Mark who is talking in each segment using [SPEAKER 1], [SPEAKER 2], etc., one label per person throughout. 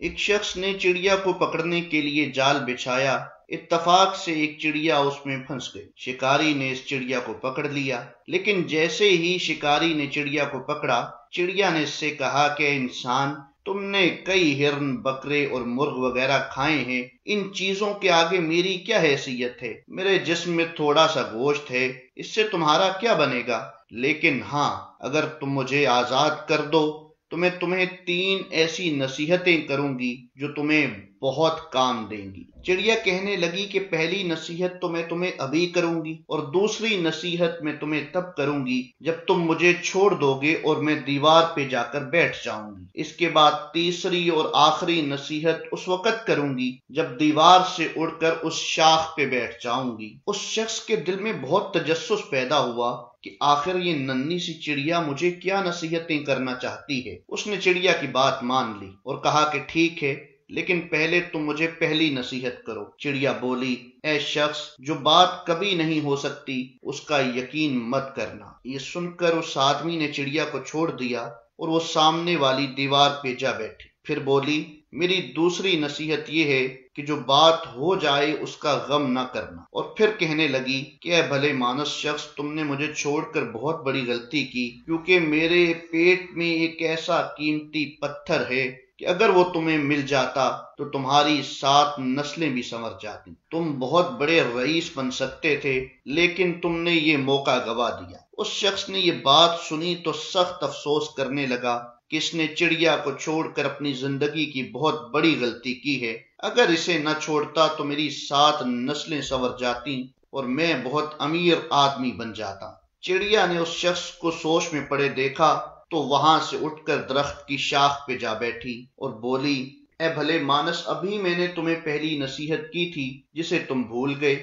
[SPEAKER 1] ایک شخص نے چڑیا کو پکڑنے کے لیے جال بچھایا۔ اتفاق سے ایک چڑیا اس میں پھنس گئی۔ شکاری نے اس چڑیا کو پکڑ لیا، لیکن جیسے ہی شکاری نے چڑیا کو پکڑا، چڑیا نے اس سے کہا کہ انسان، تم نے کئی ہرن، بکرے اور مرغ وغیرہ کھائے ہیں، ان چیزوں کے آگے میری کیا حیثیت ہے؟ میرے جسم میں تھوڑا سا گوشت ہے، اس سے تمہارا کیا بنے گا؟ لیکن ہاں، اگر تم مجھے آزاد کر دو تو میں تمہیں 3 ایسی نصیحتیں کروں گی جو تمہیں بہت کام دیں گی۔ چڑیا کہنے لگی کہ پہلی نصیحت تو میں تمہیں ابھی کروں گی، اور دوسری نصیحت میں تمہیں تب کروں گی جب تم مجھے چھوڑ دو گے اور میں دیوار پہ جا کر بیٹھ جاؤں گی۔ اس کے بعد تیسری اور آخری نصیحت اس وقت کروں گی جب دیوار سے اڑ کر اس شاخ پہ بیٹھ جاؤں گی۔ اس شخص کے دل میں بہت تجسس پیدا ہوا کہ آخر یہ ننھی سی چڑیا مجھے کیا نصیحتیں کرنا چاہتی ہے۔ اس نے چڑیا کی بات مان لی اور کہا کہ ٹھیک ہے، لیکن پہلے تم مجھے پہلی نصیحت کرو۔ چڑیا بولی، اے شخص، جو بات کبھی نہیں ہو سکتی اس کا یقین مت کرنا۔ یہ سن کر اس آدمی نے چڑیا کو چھوڑ دیا اور وہ سامنے والی دیوار پہ جا بیٹھی۔ پھر بولی، میری دوسری نصیحت یہ ہے کہ جو بات ہو جائے اس کا غم نہ کرنا۔ اور پھر کہنے لگی کہ اے بھلے مانس شخص، تم نے مجھے چھوڑ کر بہت بڑی غلطی کی، کیونکہ میرے پیٹ میں ایک ایسا قیمتی پتھر ہے کہ اگر وہ تمہیں مل جاتا تو تمہاری 7 نسلیں بھی سنور جاتی۔ تم بہت بڑے رئیس بن سکتے تھے، لیکن تم نے یہ موقع گوا دیا۔ اس شخص نے یہ بات سنی تو سخت افسوس کرنے لگا کہ اس نے چڑیا کو چھوڑ کر اپنی زندگی کی بہت بڑی غلطی کی ہے۔ اگر اسے نہ چھوڑتا تو میری 7 نسلیں سنور جاتی اور میں بہت امیر آدمی بن جاتا۔ چڑیا نے اس شخص کو سوچ میں پڑے دیکھا تو وہاں سے اٹھ کر درخت کی شاخ پہ جا بیٹھی اور بولی، اے بھلے مانس، ابھی میں نے تمہیں پہلی نصیحت کی تھی جسے تم بھول گئے،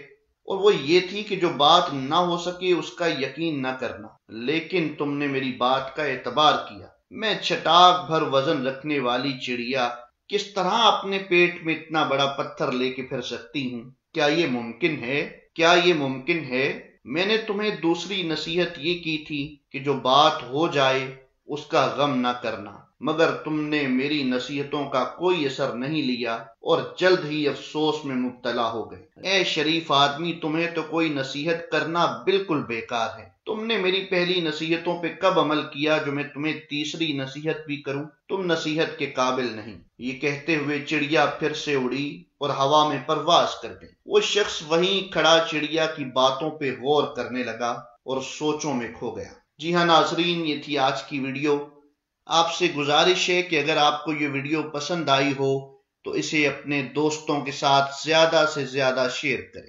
[SPEAKER 1] اور وہ یہ تھی کہ جو بات نہ ہو سکے اس کا یقین نہ کرنا، لیکن تم نے میری بات کا اعتبار کیا۔ میں چھٹاک بھر وزن رکھنے والی چڑیا کس طرح اپنے پیٹ میں اتنا بڑا پتھر لے کے پھر سکتی ہوں؟ کیا یہ ممکن ہے؟ کیا یہ ممکن ہے؟ میں نے تمہیں دوسری نصیحت یہ کی تھی کہ جو بات ہو جائے اس کا غم نہ کرنا، مگر تم نے میری نصیحتوں کا کوئی اثر نہیں لیا اور جلد ہی افسوس میں مبتلا ہو گئے۔ اے شریف آدمی، تمہیں تو کوئی نصیحت کرنا بالکل بیکار ہے۔ تم نے میری پہلی نصیحتوں پہ کب عمل کیا جو میں تمہیں تیسری نصیحت بھی کروں؟ تم نصیحت کے قابل نہیں۔ یہ کہتے ہوئے چڑیا پھر سے اڑی اور ہوا میں پرواز کر گئی۔ وہ شخص وہیں کھڑا چڑیا کی باتوں پہ غور کرنے لگا اور سوچوں میں کھو گیا۔ جی ہاں ناظرین، یہ تھی آج کی ویڈیو۔ آپ سے گزارش ہے کہ اگر آپ کو یہ ویڈیو پسند آئی ہو تو اسے اپنے دوستوں کے ساتھ زیادہ سے زیادہ شیئر کریں۔